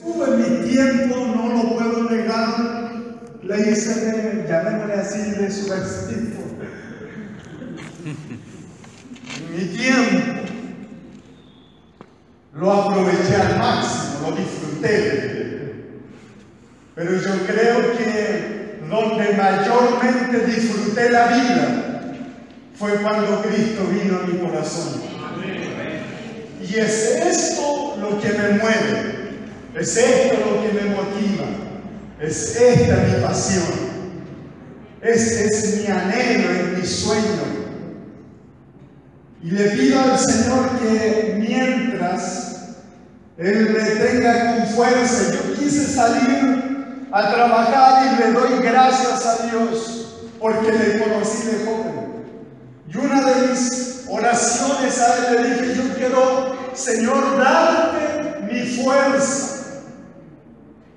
Tuve mi tiempo, no lo puedo negar, le hice, llamémosle así, de subversivo. Mi tiempo lo aproveché al máximo, lo disfruté. Pero yo creo que donde mayormente disfruté la vida fue cuando Cristo vino a mi corazón. Y es esto lo que me mueve. Es esto lo que me motiva, es esta mi pasión, este es mi anhelo, es mi sueño. Y le pido al Señor que mientras Él me tenga con fuerza, yo quise salir a trabajar y le doy gracias a Dios porque le conocí de joven. Y una de mis oraciones a Él le dije, yo quiero, Señor, darte mi fuerza.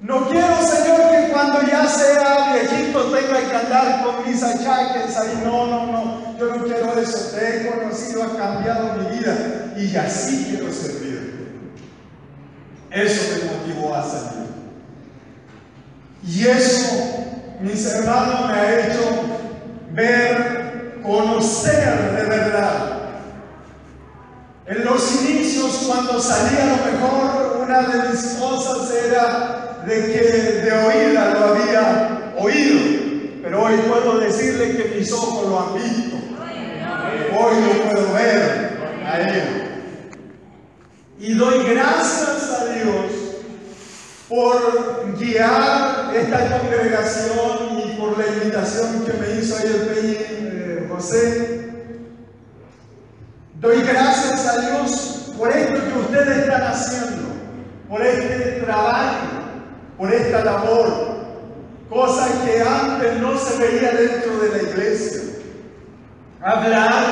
No quiero, Señor, que cuando ya sea viejito tenga que andar con mis achaques ahí. No, yo no quiero eso. Te he conocido, ha cambiado mi vida y así quiero servir. Eso me motivó a salir. Y eso, mis hermanos, me ha hecho ver, conocer de verdad. En los inicios, cuando salía, a lo mejor una de mis cosas era de que de oída lo había oído, pero hoy puedo decirle que mis ojos lo han visto. Hoy lo puedo ver a Él. Y doy gracias a Dios por guiar esta congregación y por la invitación que me hizo ahí el Peñi José. Doy gracias a Dios por esto que ustedes están haciendo, por este trabajo, por esta labor, cosa que antes no se veía dentro de la iglesia. Hablar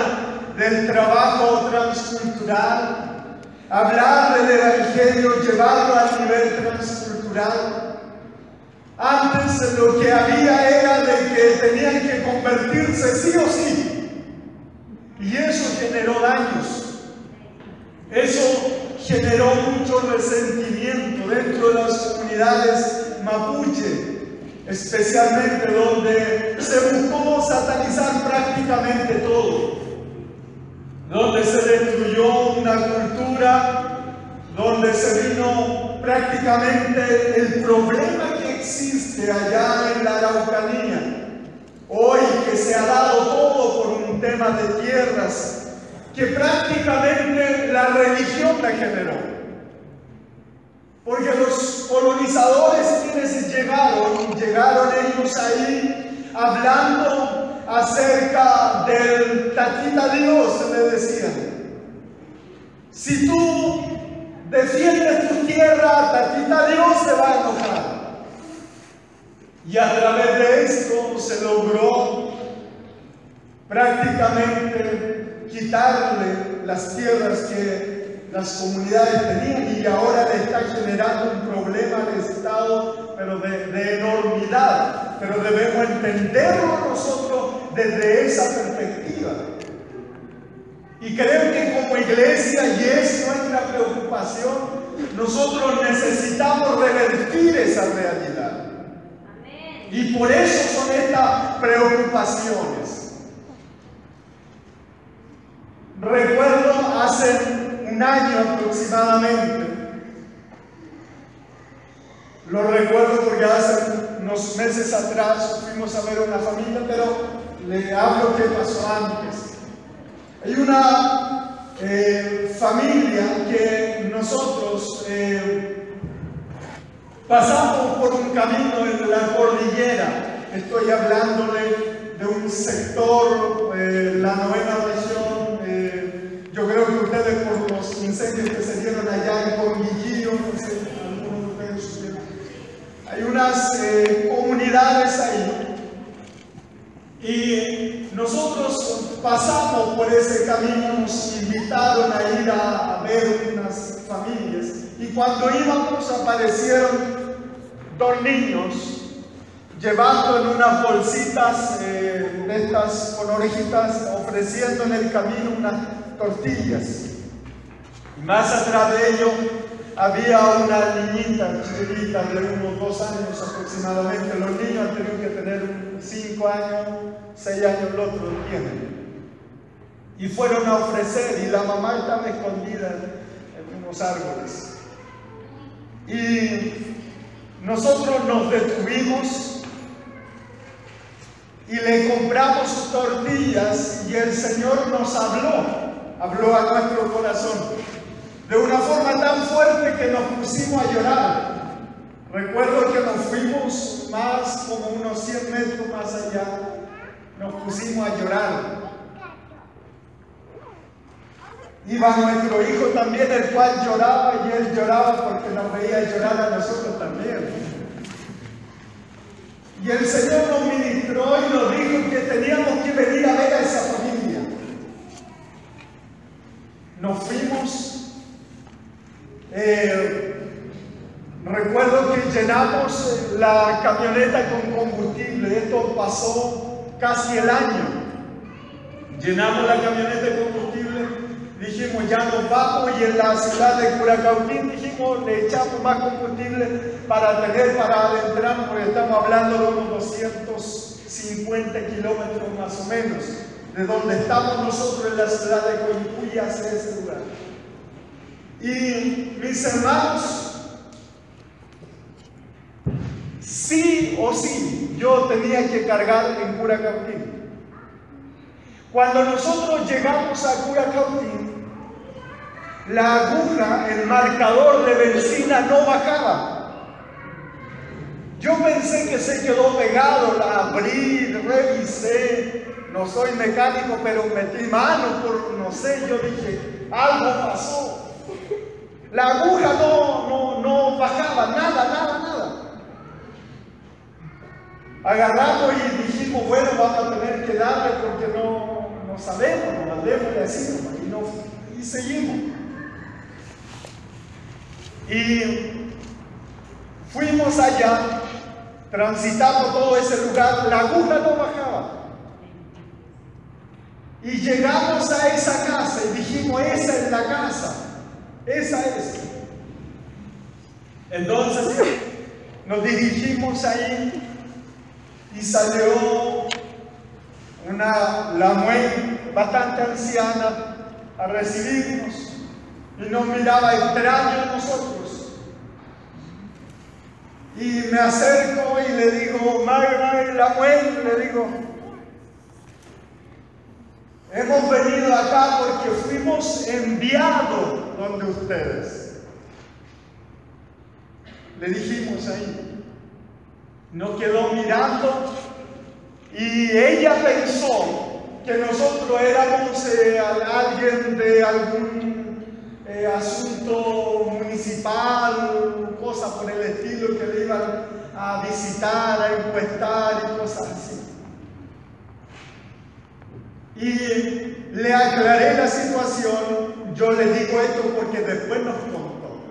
del trabajo transcultural, hablar del evangelio, llevarlo al nivel transcultural. Antes lo que había era de que tenían que convertirse sí o sí, y eso generó daños. Eso generó mucho resentimiento dentro de las comunidades mapuche, especialmente donde se buscó satanizar prácticamente todo, donde se destruyó una cultura, donde se vino prácticamente el problema que existe allá en la Araucanía, hoy que se ha dado todo por un tema de tierras, que prácticamente la religión la generó. Porque los colonizadores quienes llegaron ellos ahí hablando acerca del Tatita Dios, le decían. Si tú defiendes tu tierra, Tatita Dios se va a enojar. Y a través de esto se logró prácticamente quitarle las tierras que las comunidades tenían, y ahora le está generando un problema al Estado, pero de enormidad. Pero debemos entenderlo nosotros desde esa perspectiva. Y creo que como iglesia, y es nuestra preocupación, nosotros necesitamos revertir esa realidad. Y por eso son estas preocupaciones. Recuerdo hace un año aproximadamente, lo recuerdo porque hace unos meses atrás fuimos a ver una familia, pero le hablo qué pasó antes. Hay una familia que nosotros pasamos por un camino en la cordillera. Estoy hablándole de un sector, la 9ª región. Yo creo que ustedes, por los incendios que se dieron allá en Conguillío, no sé, algunos de ustedes supieron, hay unas comunidades ahí. Y nosotros pasamos por ese camino, nos invitaron a ir a ver unas familias. Y cuando íbamos aparecieron 2 niños llevando en unas bolsitas de estas con orejitas, ofreciendo en el camino unas tortillas. Y más atrás de ellos había una niñita chiquitita de unos 2 años aproximadamente. Los niños han tenido que tener 5 años, 6 años, el otro tiene. Y fueron a ofrecer y la mamá estaba escondida en unos árboles. Y nosotros nos detuvimos y le compramos sus tortillas y el Señor nos habló a nuestro corazón de una forma tan fuerte que nos pusimos a llorar. Recuerdo que nos fuimos más como unos 100 metros más allá, nos pusimos a llorar. Iba nuestro hijo también, el cual lloraba, y él lloraba porque nos veía llorar a nosotros también. Y el Señor nos ministró y nos dijo que teníamos que venir a ver a esa familia. Nos fuimos. Recuerdo que llenamos la camioneta con combustible. Esto pasó casi el año. Llenamos la camioneta de combustible. Dijimos, ya nos vamos, y en la ciudad de Curacautín dijimos, le echamos más combustible para adentrarnos, porque estamos hablando de unos 250 kilómetros más o menos, de donde estamos nosotros en la ciudad de Coyipulli hacia ese lugar. Y mis hermanos, sí o sí, yo tenía que cargar en Curacautín. Cuando nosotros llegamos a Curacautín, la aguja, el marcador de benzina no bajaba. Yo pensé que se quedó pegado, la abrí, revisé, no soy mecánico, pero metí mano por, no sé, yo dije, algo pasó. La aguja no bajaba, nada. Agarramos y dijimos, bueno, vamos a tener que darle porque no sabemos, nos mandemos de así, y seguimos. Y fuimos allá, transitamos todo ese lugar, la aguja no bajaba. Y llegamos a esa casa y dijimos, esa es la casa, esa es. Entonces nos dirigimos ahí y salió la mujer bastante anciana a recibirnos y nos miraba extraño a nosotros. Y me acerco y le digo, Magna, la mujer, le digo, hemos venido acá porque fuimos enviados donde ustedes. Le dijimos ahí. Nos quedó mirando y ella pensó que nosotros éramos alguien de algún asunto municipal, cosas por el estilo, que le iban a visitar, a encuestar y cosas así. Y le aclaré la situación. Yo le digo esto porque después nos contó.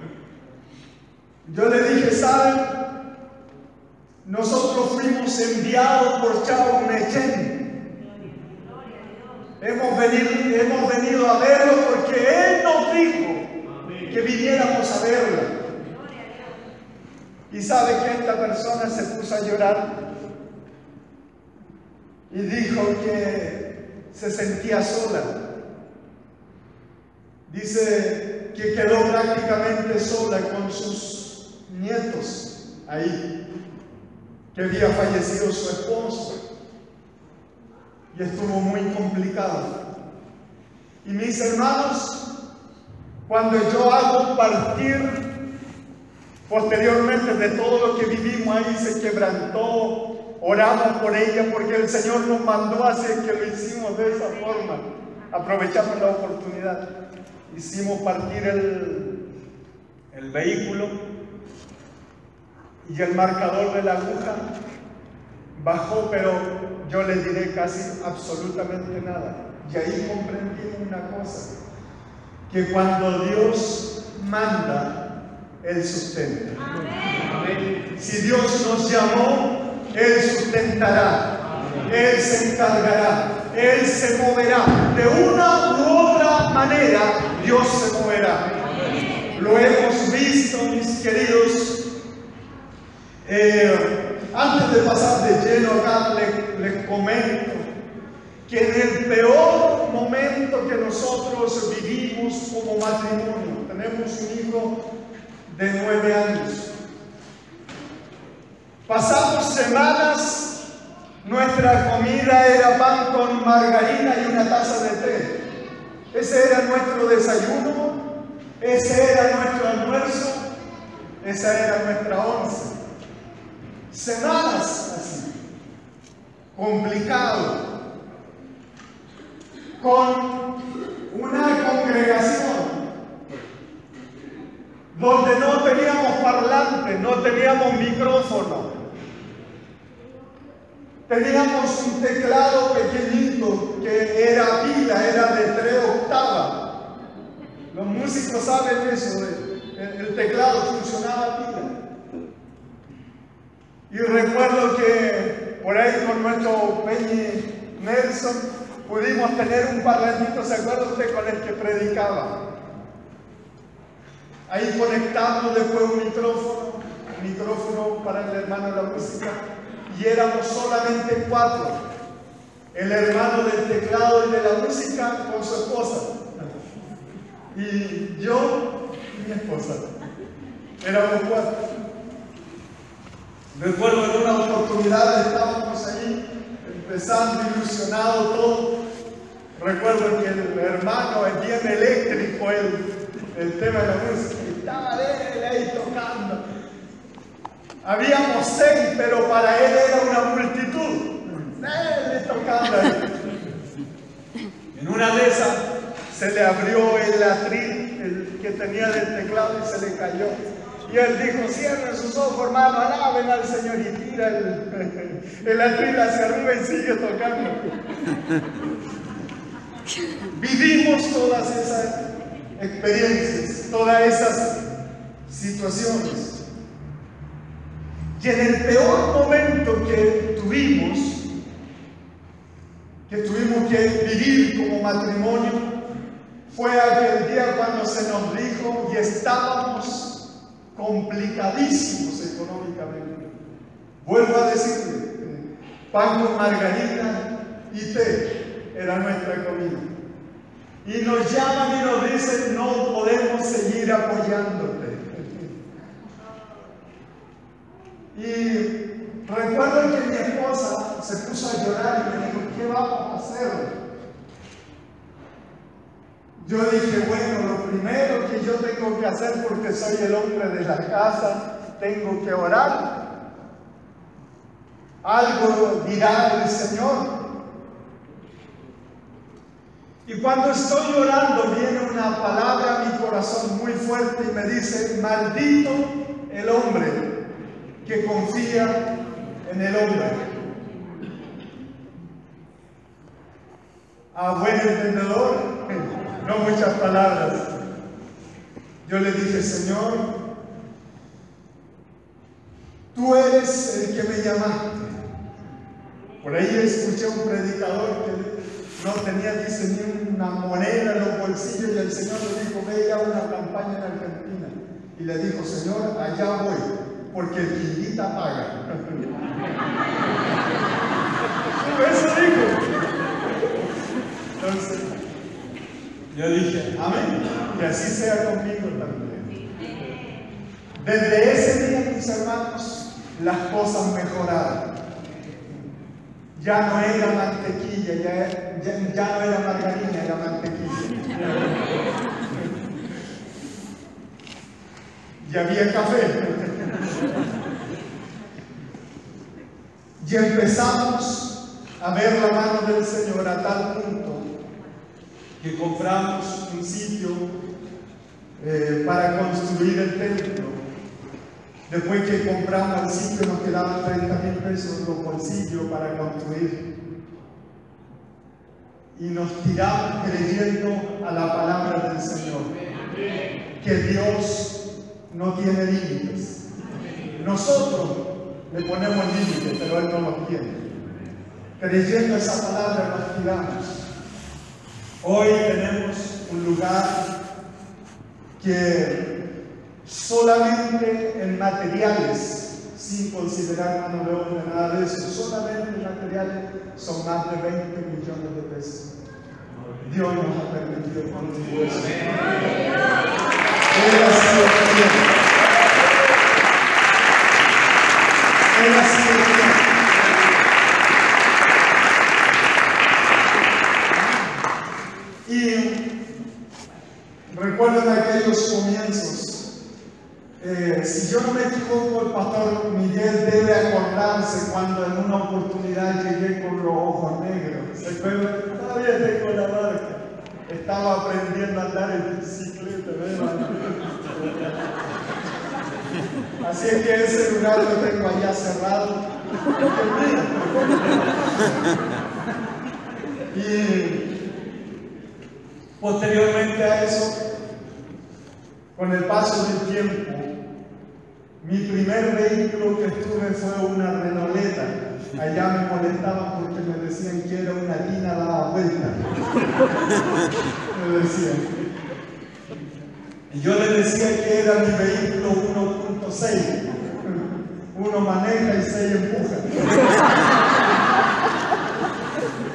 Yo le dije, ¿saben? Nosotros fuimos enviados por Chao Nechen. Hemos venido a verlo porque Él nos dijo que viniéramos a verlo. Y sabe que esta persona se puso a llorar y dijo que se sentía sola. Dice que quedó prácticamente sola con sus nietos ahí, que había fallecido su esposo y estuvo muy complicado. Y mis hermanos, cuando yo hago partir posteriormente de todo lo que vivimos ahí, se quebrantó, oramos por ella porque el Señor nos mandó a hacer que lo hicimos de esa forma. Aprovechamos la oportunidad, hicimos partir el vehículo y el marcador de la aguja bajó, pero yo le diré casi absolutamente nada. Y ahí comprendí una cosa, que cuando Dios manda, Él sustenta. Amén. Si Dios nos llamó, Él sustentará. Amén. Él se encargará. Él se moverá. De una u otra manera, Dios se moverá. Amén. Lo hemos visto, mis queridos, Antes de pasar de lleno acá, les comento que en el peor momento que nosotros vivimos como matrimonio, tenemos un hijo de 9 años. Pasamos semanas, nuestra comida era pan con margarina y una taza de té. Ese era nuestro desayuno, ese era nuestro almuerzo, esa era nuestra once. Semanas así, complicado, con una congregación donde no teníamos parlante, no teníamos micrófono, teníamos un teclado pequeñito que era pila, era de 3 octavas. Los músicos saben eso, el teclado funcionaba a pila. Y recuerdo que por ahí con nuestro Peñi Nelson pudimos tener un parlantito, ¿se acuerda usted? Con el que predicaba. Ahí conectamos después un micrófono para el hermano de la música, y éramos solamente 4. El hermano del teclado y de la música con su esposa. Y yo y mi esposa. Éramos 4. Recuerdo en una oportunidad estábamos ahí, empezando, ilusionado todo. Recuerdo que el hermano es bien eléctrico, el tema de la música, y estaba él ahí tocando. Habíamos 6, pero para él era una multitud. Él tocando ahí. En una de esas se le abrió el atril que tenía del teclado y se le cayó. Y él dijo: cierren sus ojos, hermano, alaben al Señor, y tira el atril hacia arriba y sigue tocando. Vivimos todas esas experiencias, todas esas situaciones. Y en el peor momento que tuvimos que vivir como matrimonio, fue aquel día cuando se nos dijo, y estábamos complicadísimos económicamente. Vuelvo a decirle, pan con margarina y té era nuestra comida. Y nos llaman y nos dicen: no podemos seguir apoyándote. Y recuerdo que mi esposa se puso a llorar y me dijo: ¿qué vamos a hacer? Yo dije: bueno, lo primero que yo tengo que hacer, porque soy el hombre de la casa, tengo que orar. Algo dirá el Señor. Y cuando estoy orando, viene una palabra a mi corazón muy fuerte y me dice: maldito el hombre que confía en el hombre. A buen entendedor, no muchas palabras. Yo le dije: Señor, tú eres el que me llamaste. Por ahí escuché un predicador que no tenía, dice, ni una moneda en los bolsillos, y el Señor le dijo: ve a una campaña en Argentina. Y le dijo: Señor, allá voy, porque el que invita paga. Eso dijo. Entonces, yo dije: amén, que así sea conmigo también. Desde ese día, mis hermanos, las cosas mejoraron. Ya no era mantequilla, ya no era margarina, era mantequilla. Y había café. Y empezamos a ver la mano del Señor a tal punto que compramos un sitio para construir el templo. Después que compramos el sitio, nos quedaban 30.000 pesos en los bolsillos para construir. Y nos tiramos creyendo a la palabra del Señor, que Dios no tiene límites. Nosotros le ponemos límites, pero Él no los tiene. Creyendo esa palabra nos tiramos. Hoy tenemos un lugar que solamente en materiales sin considerar mano de obra, nada de eso, solamente materiales, son más de 20 millones de pesos. Dios nos ha permitido construir eso. Él ha sido fiel. Él ha sido fiel. Y recuerden aquellos comienzos. Si yo no me equivoco, el pastor Miguel debe acordarse cuando en una oportunidad llegué con los ojos negros. ¿Se acuerdan? Todavía tengo la marca. Estaba aprendiendo a andar en bicicleta, ¿verdad? Así es que ese lugar lo tengo allá cerrado. Y posteriormente a eso, con el paso del tiempo, mi primer vehículo que tuve fue una Renoleta. Allá me molestaban porque me decían que era una tina dada vuelta. Me decían. Y yo le decía que era mi vehículo 1.6. Uno maneja y 6 empuja.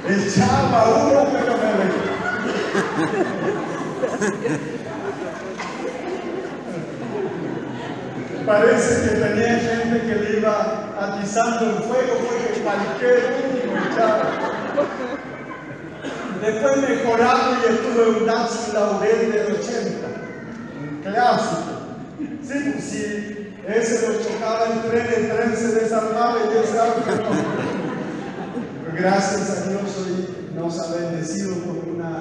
Echaba uno, pero me dejó. Parece que tenía gente que le iba atizando el fuego porque cualquier uno echaba. Después mejoramos y estuve un Datsun Laurel del 80, un clásico. Sí, pues si ese lo chocaba el tren se desarmaba y ese auto no. Gracias a Dios hoy nos ha bendecido con una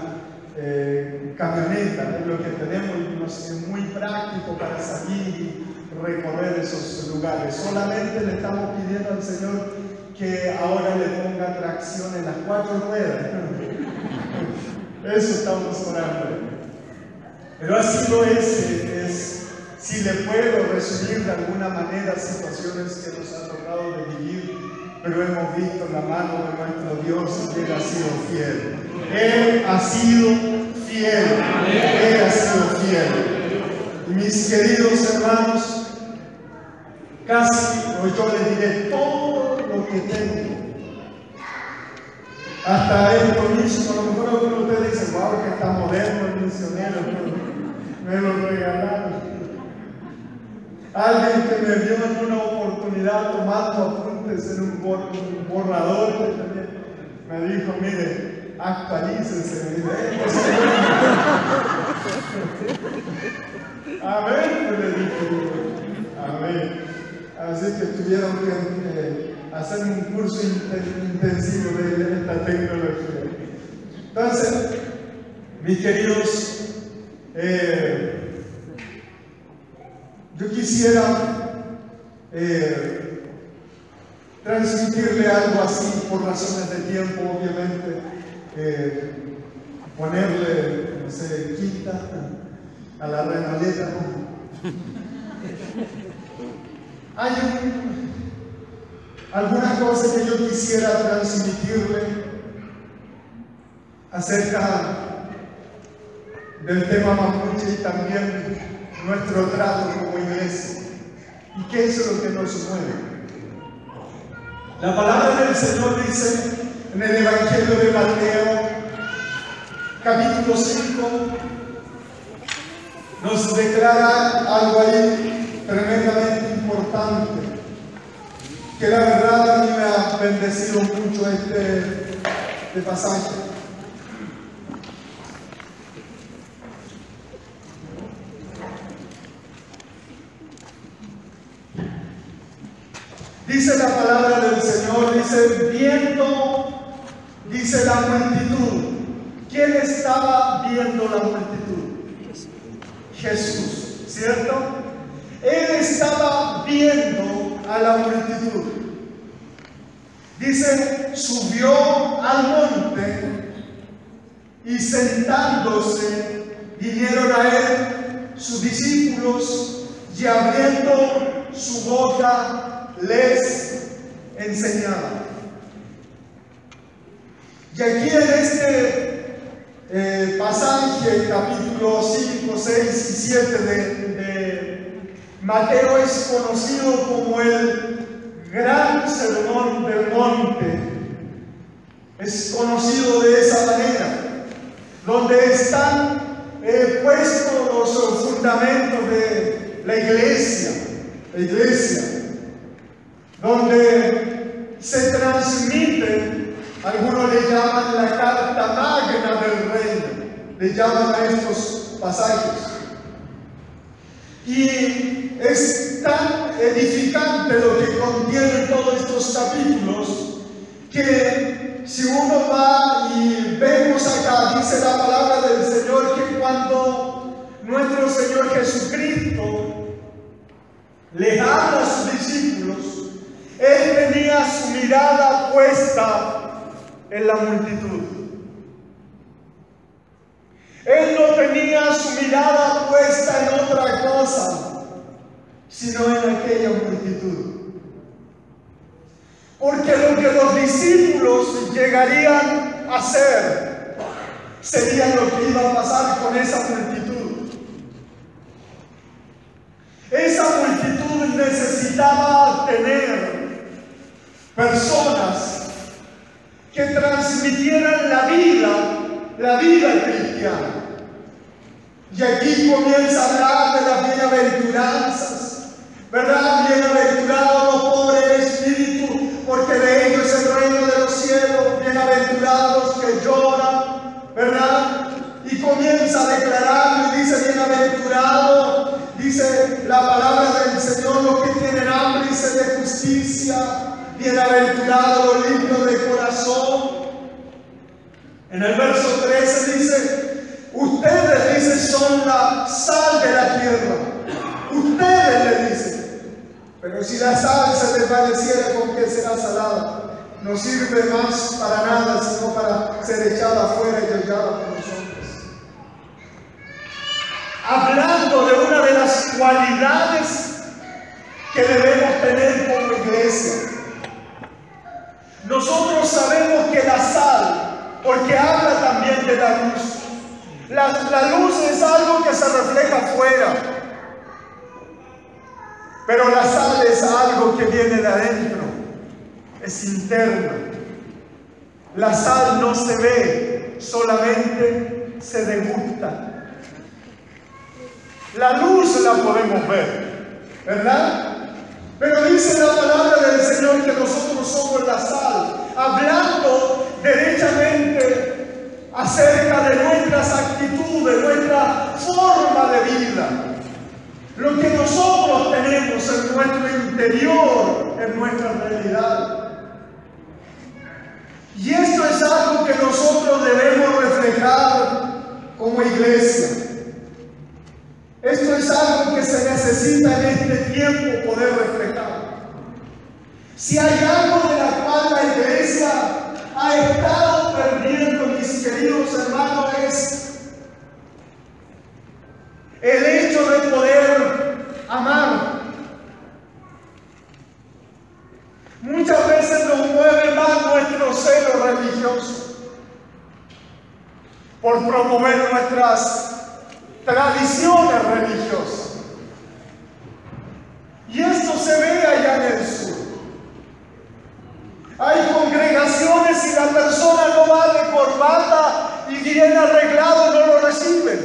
camioneta, es lo que tenemos y nos es muy práctico para salir y recorrer esos lugares. Solamente le estamos pidiendo al Señor que ahora le ponga tracción en las 4 ruedas. Eso estamos orando. Pero así lo es, si le puedo resumir de alguna manera situaciones que nos ha tocado de vivir, pero hemos visto la mano de nuestro Dios y Él ha sido fiel. Él ha sido fiel. Él ha sido fiel. Y mis queridos hermanos, casi, o yo le diré, todo lo que tengo, hasta esto mismo, a lo mejor alguno de ustedes dice, wow, que está moderno el misionero, me lo regalaron. Alguien que me vio en una oportunidad tomando apuntes en un borrador, me dijo, mire, actualícese, amén, pues le dije, amén. Así que tuvieron que hacer un curso intensivo de esta tecnología. Entonces, mis queridos, yo quisiera transmitirle algo así por razones de tiempo, obviamente, ponerle, no sé, quinta a la Renoleta. Hay algunas cosas que yo quisiera transmitirle acerca del tema mapuche y también nuestro trato como iglesia. ¿Y qué es lo que nos mueve? La palabra del Señor dice en el Evangelio de Mateo, capítulo 5, nos declara algo ahí tremendamente importante, que la verdad a mí me ha bendecido mucho este pasaje. Dice la palabra del Señor, dice, viendo, dice la multitud. ¿Quién estaba viendo la multitud? Jesús, ¿cierto? Él estaba viendo a la multitud. Dice, subió al monte y sentándose, vinieron a él sus discípulos y abriendo su boca les enseñaba. Y aquí en este pasaje, capítulo 5, 6 y 7 de Mateo, es conocido como el gran sermón del monte es conocido de esa manera, donde están puestos los fundamentos de la iglesia, donde se transmite, algunos le llaman la carta magna del reino, le llaman a estos pasajes. Y es tan edificante lo que contienen todos estos capítulos, que si uno va y vemos acá, dice la palabra del Señor, que cuando nuestro Señor Jesucristo le habla a sus discípulos, Él tenía su mirada puesta en la multitud. Él no tenía su mirada puesta en otra cosa, sino en aquella multitud. Porque lo que los discípulos llegarían a hacer sería lo que iba a pasar con esa multitud. Esa multitud necesitaba tener personas que transmitieran la vida cristiana. Y aquí comienza a hablar de las bienaventuranzas, ¿verdad? Bienaventurados los pobres de espíritu, porque de ellos es el reino de los cielos. Bienaventurados que lloran, ¿verdad? Y comienza a declararlo y dice: bienaventurado, dice la palabra del Señor, los que tienen hambre y sed de justicia. Bienaventurados los limpios de corazón. En el verso 13 dice: ustedes, dice, son la sal de la tierra. Ustedes, le dice. Pero si la sal se desvaneciera, ¿con qué será salada? No sirve más para nada, sino para ser echada afuera y hollada por los hombres. Hablando de una de las cualidades que debemos tener como iglesia. Nosotros sabemos que la sal, porque habla también de la luz. La luz es algo que se refleja afuera, pero la sal es algo que viene de adentro, es interno. La sal no se ve, solamente se degusta. La luz la podemos ver, ¿verdad? Pero dice la palabra del Señor que nosotros somos la sal, hablando derechamente acerca de nuestras actitudes, nuestra forma de vida. Lo que nosotros tenemos en nuestro interior, en nuestra realidad. Y esto es algo que nosotros debemos reflejar como iglesia. Esto es algo que se necesita en este tiempo poder reflejar. Si hay algo de la cual la iglesia ha estado perdiendo, mis queridos hermanos, es el hecho de poder amar. Muchas veces nos mueve más nuestro celo religioso por promover nuestras tradiciones religiosas. Y esto se ve allá en el sur. Hay congregaciones y la persona no va de corbata y bien arreglado, no lo reciben.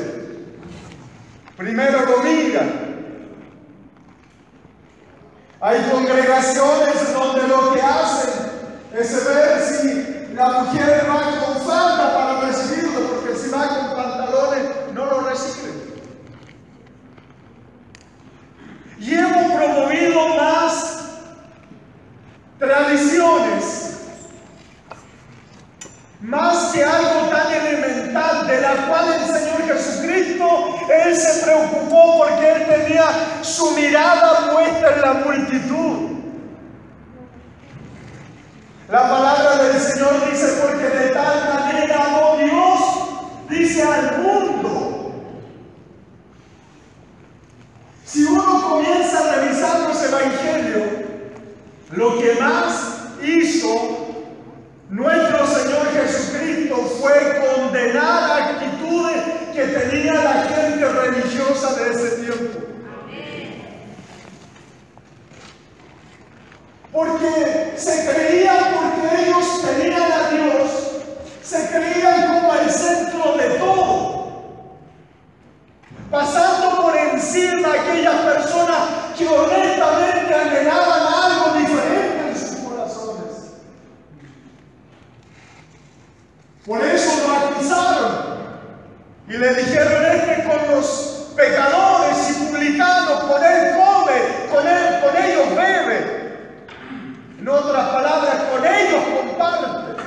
Primero lo miran. Hay congregaciones donde lo que hacen es ver si la mujer va con falda para recibirlo, porque si va con pantalones no lo reciben. Y hemos promovido más tradiciones, más que algo tan elemental, de la cual el Señor Jesucristo, Él se preocupó porque Él tenía su mirada puesta en la multitud. La palabra del Señor dice: porque de tal manera amó Dios, dice, al mundo. Si uno comienza a revisar los evangelios, lo que más hizo nuestro Señor Jesucristo fue condenar actitudes que tenía la gente religiosa de ese tiempo. porque se creían, porque ellos tenían a Dios, se creían como el centro de todo, pasando por encima a aquellas personas que honestamente anhelaban algo diferente en sus corazones. Por eso lo acusaron y le dijeron: este con los pecadores y publicanos, con él come, con ellos bebe. En otras palabras, con ellos comparte.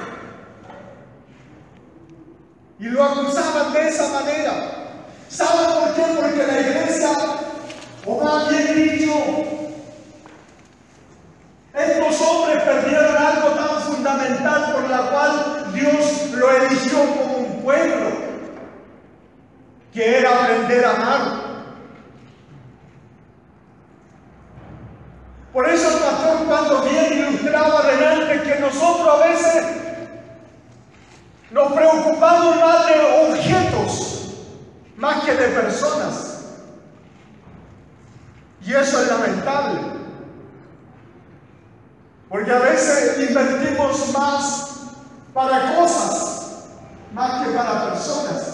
Y lo acusaban de esa manera. ¿Saben por qué? Porque la iglesia, o más bien dicho, estos hombres perdieron algo tan fundamental por la cual Dios lo eligió como un pueblo, que era aprender a amar. Por eso el pastor, cuando bien ilustraba adelante que nosotros a veces nos preocupamos más de objetos más que de personas, y eso es lamentable, porque a veces invertimos más para cosas más que para personas.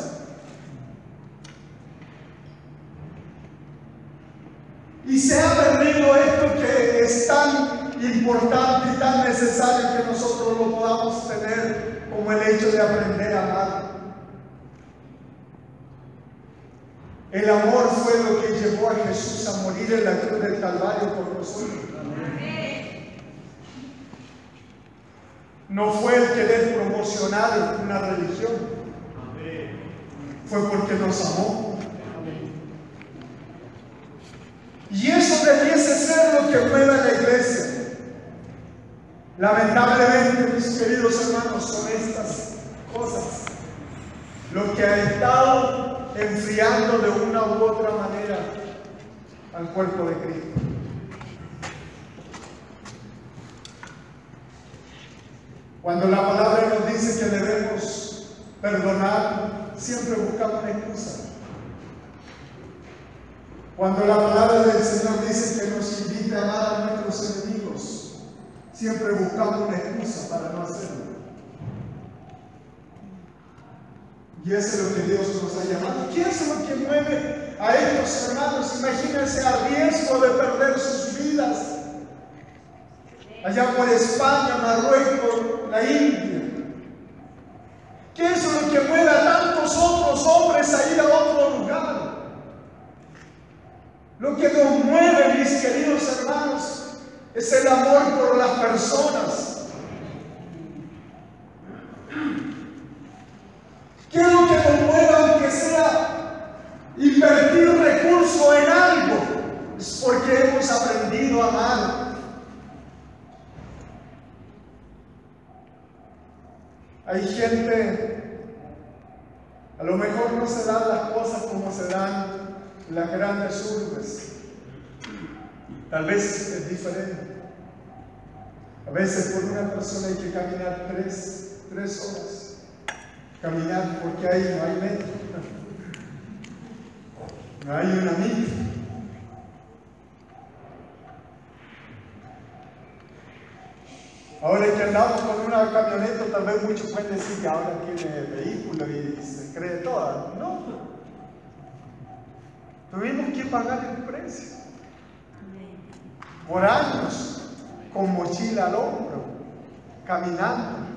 Y se ha perdido esto que es tan importante y tan necesario que nosotros lo podamos tener, como el hecho de aprender a amar. El amor fue lo que llevó a Jesús a morir en la cruz del Calvario por nosotros. No fue el querer promocionar una religión, fue porque nos amó. Y eso debiese ser lo que mueve a la iglesia. Lamentablemente, mis queridos hermanos, son estas cosas lo que ha estado enfriando de una u otra manera al cuerpo de Cristo. Cuando la palabra nos dice que debemos perdonar, siempre buscamos una excusa. Cuando la palabra del Señor dice que nos invita a amar a nuestros enemigos, siempre buscamos una excusa para no hacerlo. Y eso es lo que Dios nos ha llamado. ¿Qué es lo que mueve a estos hermanos? Imagínense a riesgo de perder sus vidas. Allá por España, Marruecos, la India. ¿Qué es lo que mueve a tantos otros hombres a ir a otro lugar? Lo que nos mueve, mis queridos hermanos, es el amor por las personas. ¿Qué es lo que nos mueve, aunque sea invertir recursos en algo? Es porque hemos aprendido a amar. Hay gente, a lo mejor no se dan las cosas como se dan las grandes urbes. Tal vez es diferente. A veces por una persona hay que caminar tres horas. Caminar porque ahí no hay metro. No hay una micro. Ahora que andamos con una camioneta, tal vez muchos pueden decir que ahora tiene vehículo y se cree toda. No. Tuvimos que pagar el precio. Por años, con mochila al hombro, caminando,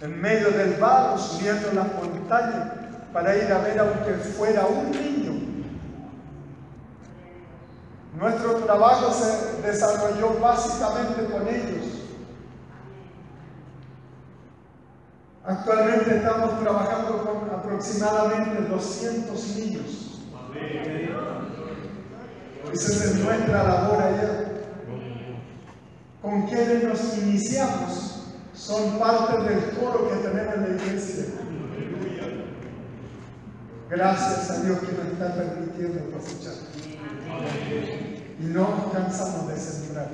en medio del barro, subiendo las montañas, para ir a ver aunque fuera un niño. Nuestro trabajo se desarrolló básicamente con ellos. Actualmente estamos trabajando con aproximadamente 200 niños. Esa es nuestra labor allá. Con quienes nos iniciamos son parte del coro que tenemos en la iglesia. Gracias a Dios que nos está permitiendo cosechar. Y no nos cansamos de sembrar.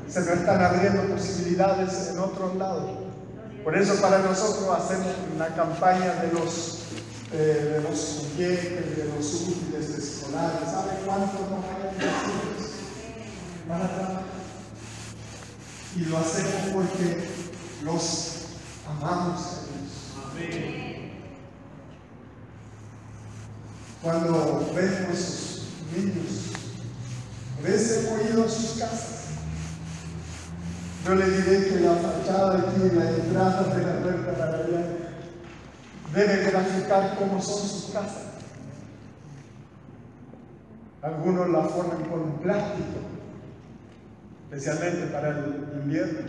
Se nos están abriendo posibilidades en otros lados. Por eso para nosotros hacemos una campaña de los juguetes, de los útiles escolares. ¿Sabe cuántos nos vayan a para trabajar? y lo hacemos porque los amamos a ellos. Amén. Cuando vemos esos niños, a veces hemos ido a sus casas. Yo le diré que la fachada aquí y la entrada de la puerta para allá debe graficar cómo son sus casas. Algunos la forman con plástico, especialmente para el invierno.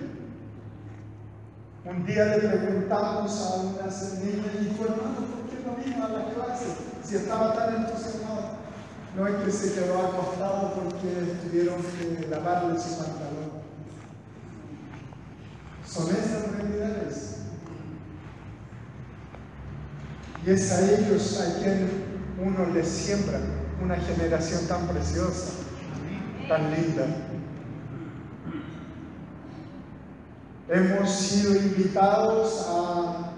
Un día le preguntamos a unas niñas, ¿y tu hermano por qué no vino a la clase si estaba tan entusiasmado? No, es que se quedó acostado porque tuvieron que lavarle su pantalón. Son esas realidades. Y es a ellos a quien uno les siembra una generación tan preciosa, tan linda. Hemos sido invitados a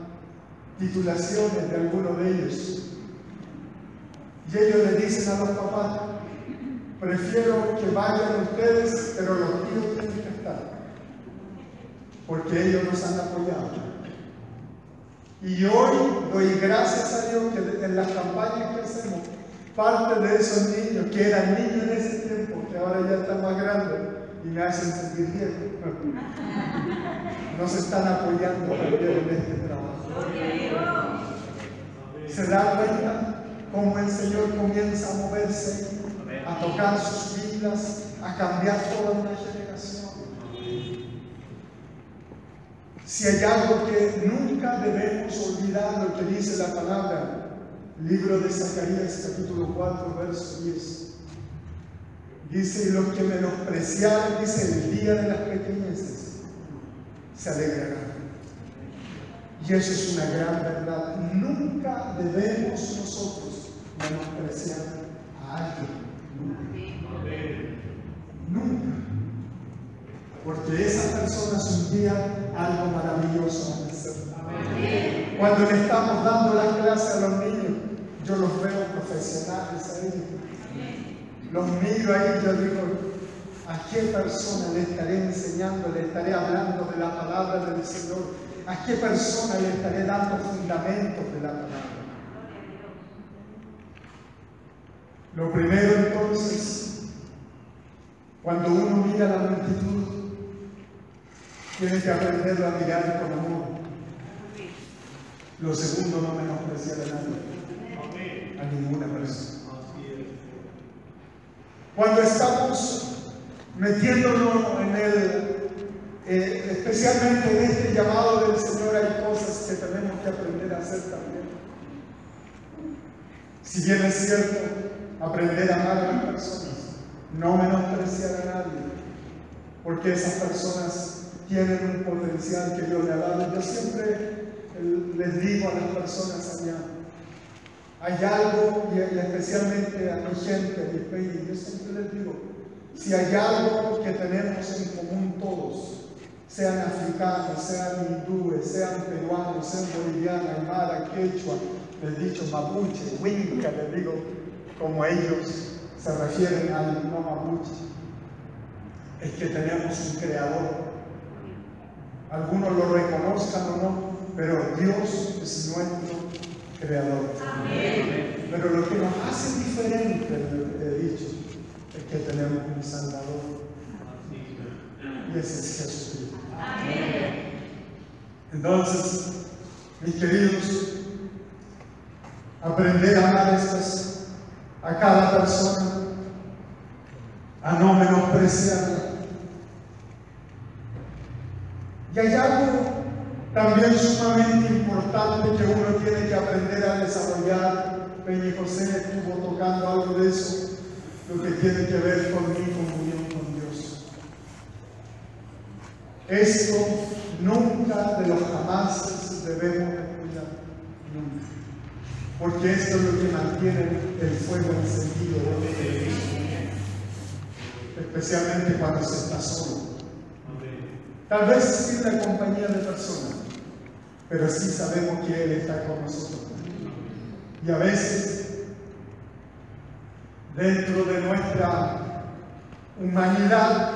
titulaciones de algunos de ellos. Y ellos le dicen a los papás, prefiero que vayan ustedes, pero los tíos tienen que estar, porque ellos nos han apoyado. Y hoy doy gracias a Dios que en las campañas que hacemos, parte de esos niños, que eran niños en ese tiempo, que ahora ya están más grandes y me hacen sentir viejo, nos están apoyando también en este trabajo. ¿Se da cuenta cómo el Señor comienza a moverse, a tocar sus vidas, a cambiar toda una generación? Si hay algo que nunca debemos olvidar, lo que dice la palabra, libro de Zacarías capítulo 4, verso 10. Dice, y los que menospreciaron, dice, el día de las pequeñeces, se alegrarán. Y eso es una gran verdad. Nunca debemos nosotros menospreciar a alguien. Nunca. Porque esas personas un día algo maravilloso van a hacer. Cuando le estamos dando las clases a los niños, yo los veo profesionales a ellos. Los miro ahí y yo digo, ¿a qué persona le estaré enseñando, le estaré hablando de la palabra del Señor? ¿A qué persona le estaré dando fundamentos de la palabra? Lo primero entonces, cuando uno mira la multitud, tiene que aprender a mirar con amor. Lo segundo, no menospreciar a nadie, a ninguna persona. Cuando estamos metiéndonos en especialmente en este llamado del Señor, hay cosas que tenemos que aprender a hacer también. Si bien es cierto, aprender a amar a las personas, no menospreciar a nadie, porque esas personas tienen un potencial que Dios le ha dado. Yo siempre les digo a las personas allá, hay algo, y especialmente a mi gente, a mi país, yo siempre les digo, si hay algo que tenemos en común todos, sean africanos, sean hindúes, sean peruanos, sean bolivianos, aymara, quechua, les he dicho mapuche, huinca, les digo, como ellos se refieren al no mapuche, es que tenemos un creador. Algunos lo reconozcan o no, pero Dios es nuestro creador. Amén. Pero lo que nos hace diferente, he dicho, es que tenemos un Salvador. Y ese es Jesucristo. Amén. Entonces, mis queridos, aprender a amar a cada persona, a no menospreciarla. Y hay algo también sumamente importante que uno tiene que aprender a desarrollar. Peña José estuvo tocando algo de eso, lo que tiene que ver con mi comunión con Dios. Esto nunca de los jamás debemos descuidar, nunca. Porque esto es lo que mantiene el fuego encendido de Dios, especialmente cuando se está solo. Tal vez sin la compañía de personas, pero sí sabemos que Él está con nosotros. Y a veces, dentro de nuestra humanidad,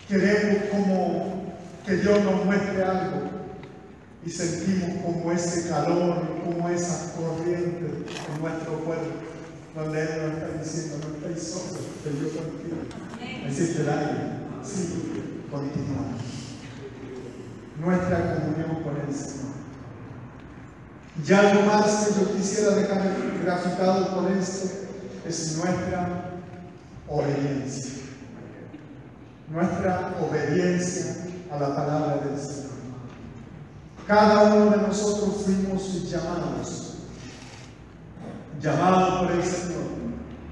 queremos como que Dios nos muestre algo y sentimos como ese calor, como esa corriente en nuestro cuerpo, donde Él nos está diciendo, no estáis solos, estoy yo contigo. Existe el aire, sí, continúa. Nuestra comunión con el Señor. Y algo más que yo quisiera dejar graficado con esto es nuestra obediencia. Nuestra obediencia a la palabra del Señor. Cada uno de nosotros fuimos llamados por el Señor.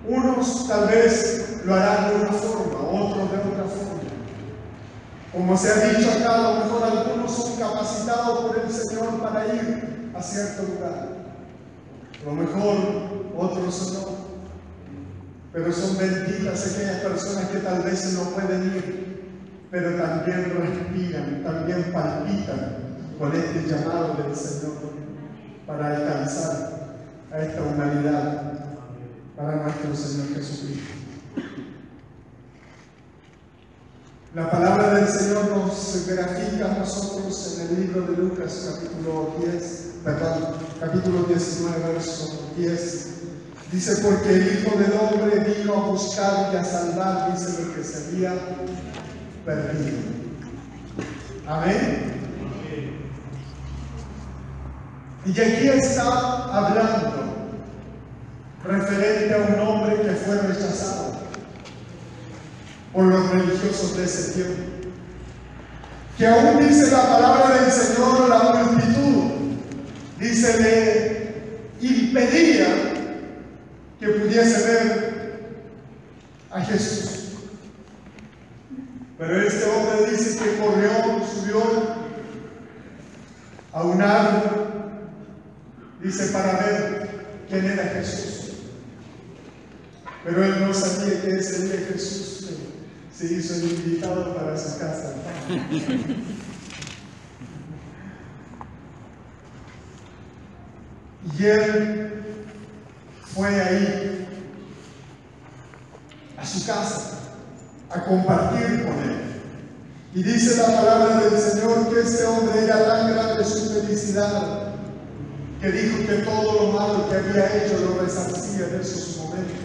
Unos tal vez lo harán de una forma, otros de otra forma. Como se ha dicho acá, a lo mejor algunos son capacitados por el Señor para ir a cierto lugar. A lo mejor otros no. Pero son benditas aquellas personas que tal vez no pueden ir, pero también respiran, también palpitan con este llamado del Señor para alcanzar a esta humanidad para nuestro Señor Jesucristo. La palabra del Señor nos grafica a nosotros en el libro de Lucas, capítulo 19, verso 10. Dice, porque el Hijo del Hombre vino a buscar y a salvar, dice, lo que se había perdido. Amén. Y aquí está hablando referente a un hombre que fue rechazado por los religiosos de ese tiempo. Que aún dice la palabra del Señor, la multitud, dice, le impedía que pudiese ver a Jesús. Pero este hombre dice que corrió, subió a un árbol, dice, para ver quién era Jesús. Pero él no sabía que ese día Jesús se hizo el invitado para su casa. Y él fue ahí a su casa a compartir con él. Y dice la palabra del Señor que este hombre era tan grande su felicidad que dijo que todo lo malo que había hecho lo resarcía de esos momentos.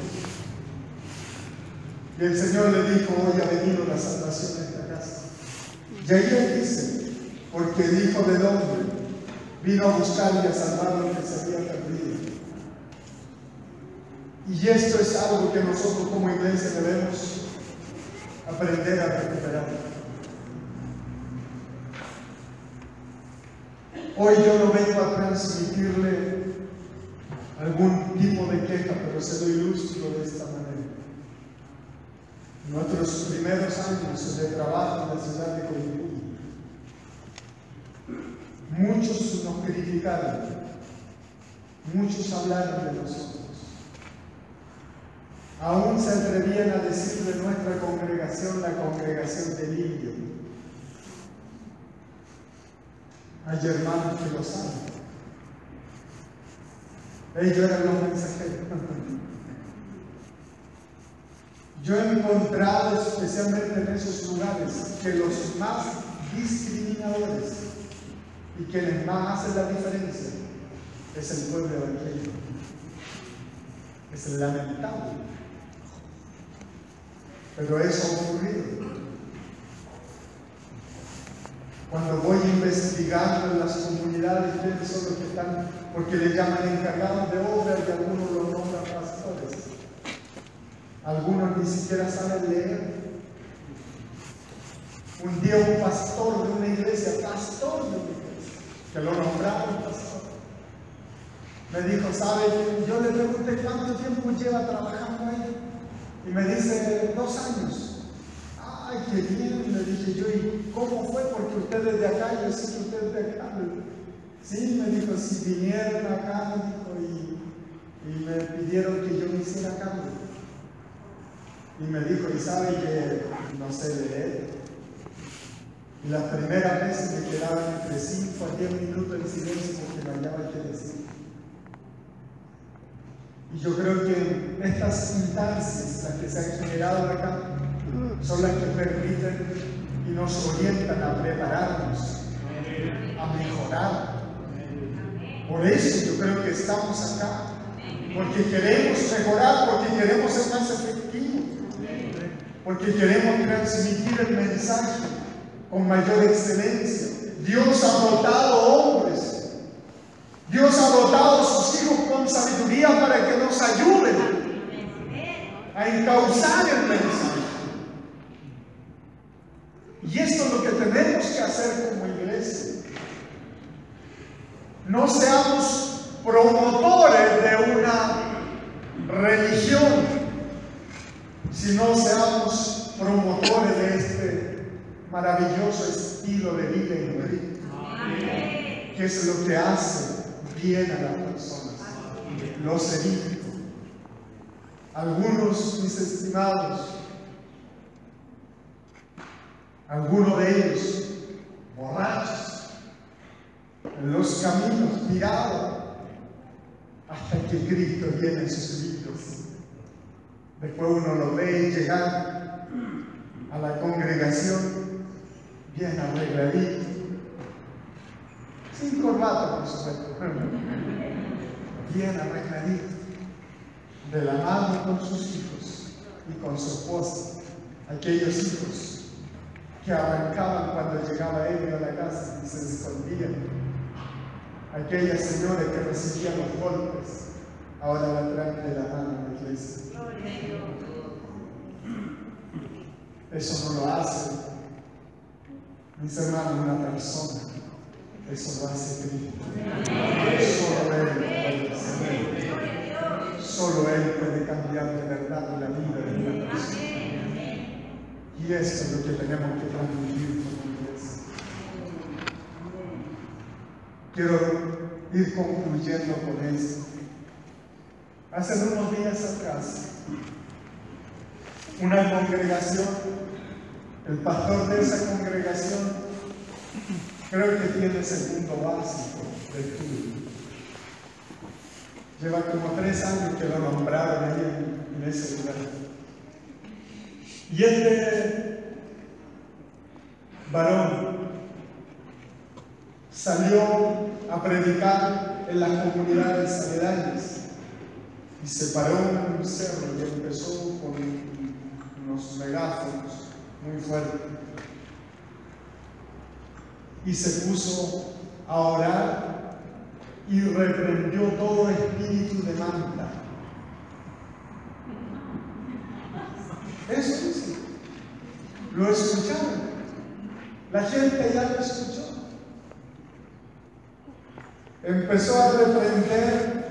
Y el Señor le dijo, hoy ha venido la salvación a esta casa. Y ahí él dice, porque el Hijo del Hombre vino a buscar y a salvar lo que se había perdido. Y esto es algo que nosotros como iglesia debemos aprender a recuperar. Hoy yo no vengo a transmitirle algún tipo de queja, pero se lo ilustro de esta manera. Nuestros primeros años de trabajo en la ciudad de Coyhaique, muchos nos criticaron, muchos hablaron de nosotros. Aún se atrevían a decir de nuestra congregación, la congregación del indio. Hay hermanos que lo saben. Ellos eran los mensajeros. Yo he encontrado, especialmente en esos lugares, que los más discriminadores y quienes más hacen la diferencia es el pueblo evangélico. Es lamentable. Pero eso ha ocurrido. Cuando voy investigando en las comunidades, quiénes son los que están, porque le llaman encargados de obra y algunos los nombran pastores. Algunos ni siquiera saben leer. Un día un pastor de una iglesia, que lo nombraron pastor, me dijo, ¿sabe? Yo le pregunté cuánto tiempo lleva trabajando ahí. Y me dice, 2 años. Ay, qué bien, le dije yo, ¿y cómo fue? Porque usted es de acá, yo sé que usted es de acá. Sí, me dijo, si vinieron acá, me dijo, y me pidieron que yo me hiciera cargo. Y me dijo, ¿y sabe que no sé leer? Y las primeras veces me quedaban entre 5 a 10 minutos en silencio porque no hallaba qué decir. Y yo creo que estas instancias, las que se han generado acá, son las que permiten y nos orientan a prepararnos, a mejorar. Por eso yo creo que estamos acá, porque queremos mejorar, porque queremos ser más efectivos, porque queremos transmitir el mensaje con mayor excelencia. Dios ha dotado hombres, Dios ha dotado a sus hijos con sabiduría para que nos ayuden a encauzar el mensaje. Y esto es lo que tenemos que hacer como iglesia. No seamos promotores de una religión, sino seamos promotores de este maravilloso estilo de vida en Cristo, que es lo que hace bien a las personas, los edifica. Algunos, mis estimados, algunos de ellos borrachos, en los caminos tirados, hasta que Cristo viene en sus vidas. Después uno lo ve llegar a la congregación bien arregladito, sin corbata por supuesto, bien arregladito, de la mano con sus hijos y con su esposa, aquellos hijos que arrancaban cuando llegaba Elio a la casa y se escondían, aquellas señoras que recibían los golpes, ahora la traen de la mano en la iglesia. Eso no lo hace, mis hermanos, una persona, eso lo hace Cristo. Solo Él puede hacer. Solo Él puede cambiar de verdad la vida de una persona. Y esto es lo que tenemos que transmitir como iglesia. Quiero ir concluyendo con esto. Hace unos días atrás, una congregación, el pastor de esa congregación, creo que tiene segundo básico de estudio. Lleva como 3 años que lo nombraron ahí en ese lugar. Y este varón salió a predicar en las comunidades aledañas y se paró en un cerro y empezó con unos megáfonos muy fuertes y se puso a orar y reprendió todo espíritu de manta. Eso dice. Lo escucharon. La gente ya lo escuchó. Empezó a reprender,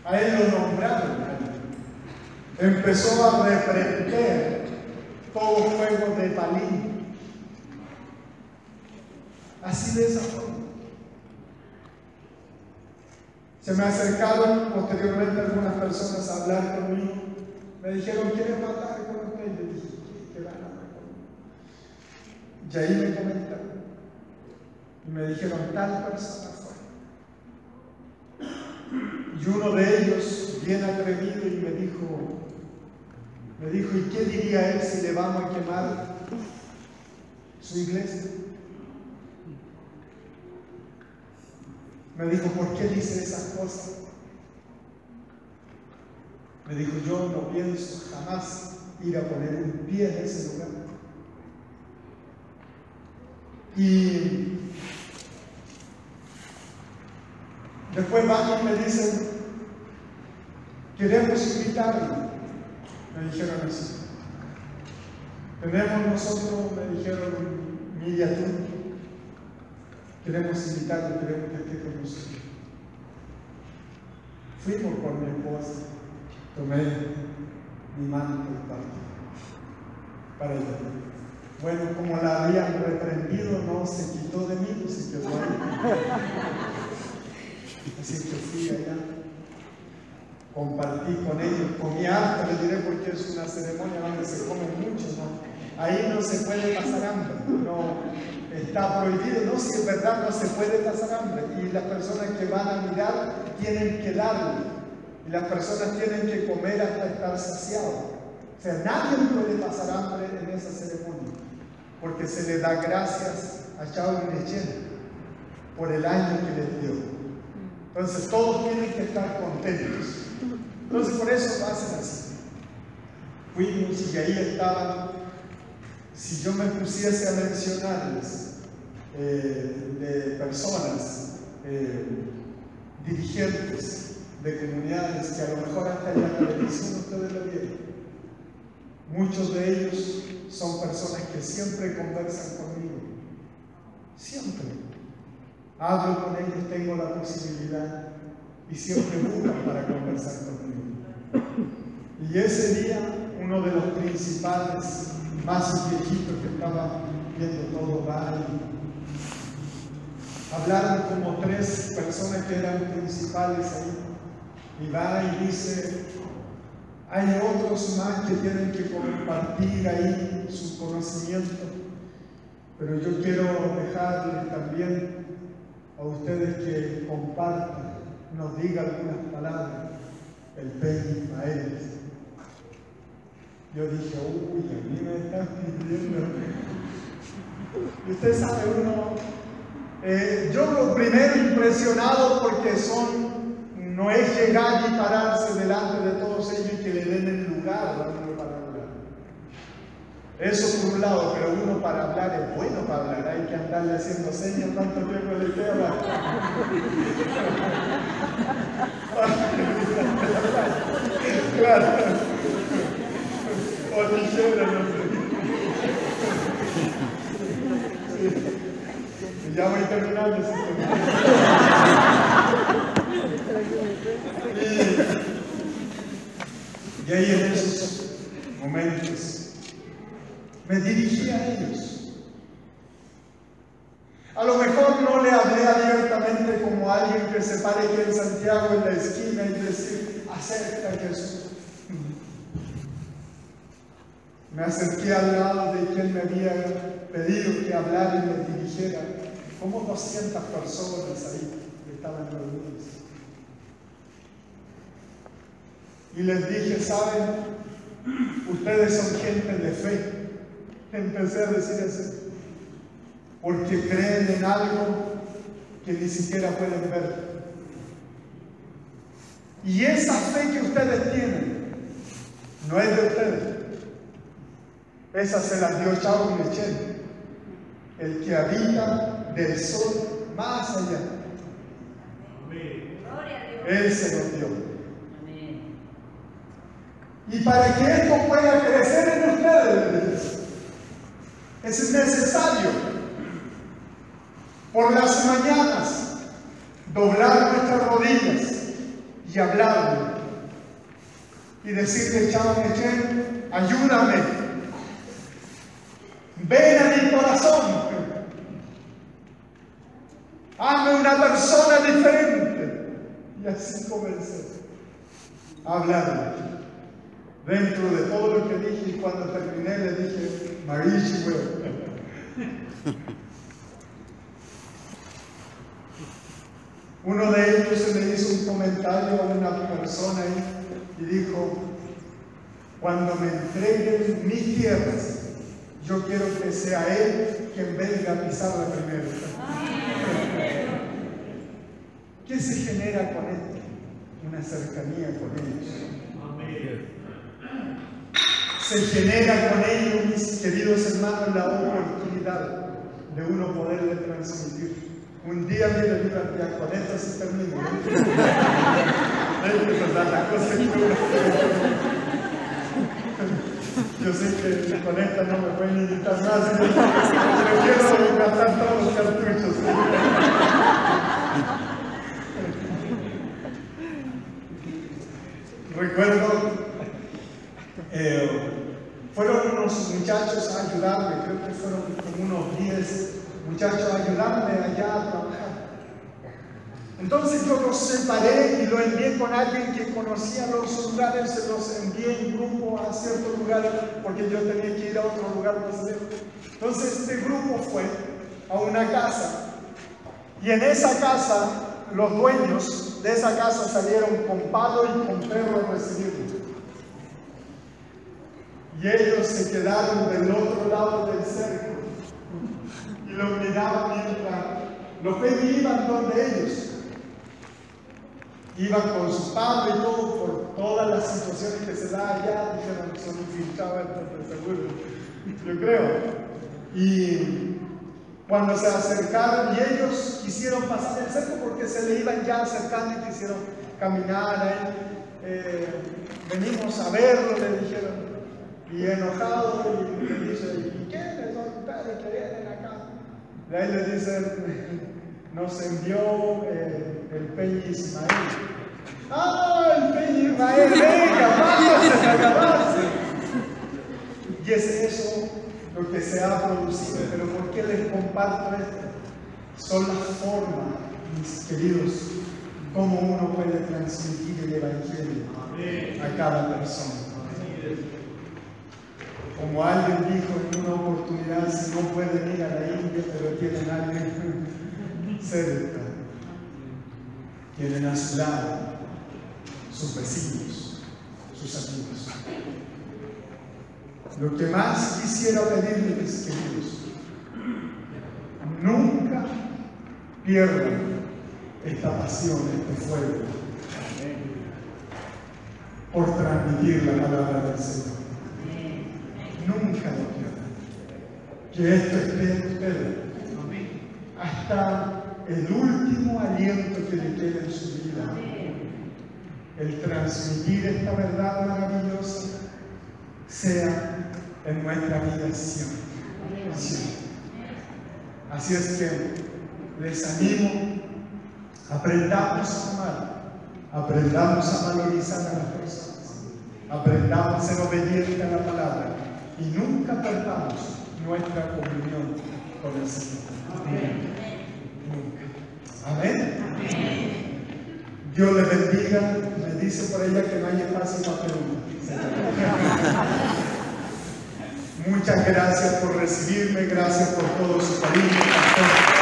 a él lo nombraron. Empezó a reprender todo juego de palín. Así de esa forma. Se me acercaron posteriormente algunas personas a hablar conmigo. Me dijeron, ¿quieres matar con usted? Y le dije, ¿qué van a hacer conmigo? Y ahí me comentaron. Y me dijeron, tal persona fue. Y uno de ellos, bien atrevido, y me dijo, ¿y qué diría él si le vamos a quemar su iglesia? Me dijo, ¿por qué dice esas cosas? Me dijo, yo no pienso jamás ir a poner un pie en ese lugar. Y después van y me dicen, queremos invitarlo. Me dijeron así. Tenemos nosotros, me dijeron, Miriam, queremos invitarlo, queremos que esté con nosotros. Fuimos con mi esposa, tomé mi manto y partí para allá. Bueno, como la habían reprendido, no se quitó de mí, se quedó ahí. Así que fui allá, compartí con ellos, comí harto, les diré porque es una ceremonia donde se come mucho, ¿no? Ahí no se puede pasar hambre, no. Está prohibido, no, si es verdad, no se puede pasar hambre. Y las personas que van a mirar tienen que darle. Y las personas tienen que comer hasta estar saciados. O sea, nadie puede pasar hambre en esa ceremonia. porque se le da gracias a Shaolin Echen por el año que les dio. Entonces todos tienen que estar contentos. Entonces por eso lo hacen así. Fuimos y ahí estaban. Si yo me pusiese a mencionarles de personas, dirigentes de comunidades que a lo mejor hasta en la televisión ustedes lo vieron, muchos de ellos son personas que siempre conversan conmigo, siempre. Hablo con ellos, tengo la posibilidad y siempre buscan para conversar conmigo. Y ese día, uno de los principales, más viejitos que estaba viendo todo, va y hablaron como 3 personas que eran principales ahí. Y va y dice, hay otros más que tienen que compartir ahí su conocimiento, pero yo quiero dejarles también a ustedes que compartan, nos diga algunas palabras, el Penny Mael. Yo dije, uy, a mí me están pidiendo. Y usted sabe, yo lo primero impresionado porque no es llegar y pararse delante de todos ellos y que le den el lugar a uno para hablar. Eso por un lado, pero uno para hablar es bueno para hablar, hay que andarle haciendo señas tanto tiempo le queda. Claro. O tijera, no sé. Sí. Ya voy terminando. Y ahí en esos momentos me dirigí a ellos. A lo mejor no le hablé abiertamente como alguien que se pare aquí en Santiago en la esquina y decir, acepta a Jesús. Me acerqué al lado de quien me había pedido que hablara y me dirigiera, como 200 personas ahí que estaban reunidas. Y les dije, ¿saben? Ustedes son gente de fe. Empecé a decir eso, porque creen en algo que ni siquiera pueden ver. Y esa fe que ustedes tienen no es de ustedes. Esa se las dio Shaolin Echen, el que habita del sol más allá. Él se lo dio. Y para que esto pueda crecer en ustedes, es necesario por las mañanas doblar nuestras rodillas y hablarle y decirle, Shaolin Echen, ayúdame. Ven a mi corazón, hazme una persona diferente. Y así comencé a hablar dentro de todo lo que dije, y cuando terminé le dije, Marishi, uno de ellos se le hizo un comentario a una persona y dijo, cuando me entreguen mis tierras, yo quiero que sea él quien venga a pisarla primero. ¿Qué se genera con esto? Una cercanía con ellos. Se genera con ellos, mis queridos hermanos, la oportunidad de uno poderle transmitir. Un día, mire, ya con esto se termina. Yo sé que con esta no me pueden invitar más, pero quiero gastar todos los cartuchos. Recuerdo, fueron unos muchachos a ayudarme, creo que fueron como unos 10 muchachos a ayudarme allá a trabajar. Entonces yo los separé y lo envié con alguien que conocía los lugares, se los envié en grupo a cierto lugar porque yo tenía que ir a otro lugar más lejos. Entonces este grupo fue a una casa y en esa casa los dueños de esa casa salieron con palo y con perro a recibirlos. Y ellos se quedaron del otro lado del cerco Los peñas iban donde ellos. Iban con su padre y todo por todas las situaciones que se da allá. Dijeron que son infiltrados, entonces seguro. Yo creo. Y cuando se acercaron y ellos quisieron pasar el cerco porque se le iban ya acercando y quisieron caminar ahí. Venimos a verlo, le dijeron. Y enojado, y le dice, ¿y quiénes son ustedes que vienen acá? Y ahí le dicen, nos envió el Peña Ismael. ¡Ah, el Peña Ismael! ¡Venga, pase! Y es eso lo que se ha producido. Pero ¿por qué les comparto esto? Son las formas, mis queridos, cómo uno puede transmitir el Evangelio a cada persona. Como alguien dijo en una oportunidad, si no pueden ir a la India, pero tienen a alguien cerca, tienen a su lado sus vecinos, sus amigos. Lo que más quisiera pedirles, queridos, nunca pierdan esta pasión, este fuego, por transmitir la palabra del Señor. Nunca lo pierdan. Que esto esté en ustedes hasta el último aliento que le quede en su vida. El transmitir esta verdad maravillosa sea en nuestra vida siempre. Así es que les animo, aprendamos a amar, aprendamos a valorizar a las personas, aprendamos a ser obedientes a la palabra y nunca perdamos nuestra comunión con el Señor. Amén. Nunca. Amén. Dios les bendiga. Me dice por ella que no hay espacio para preguntas. Muchas gracias por recibirme, gracias por todo su cariño.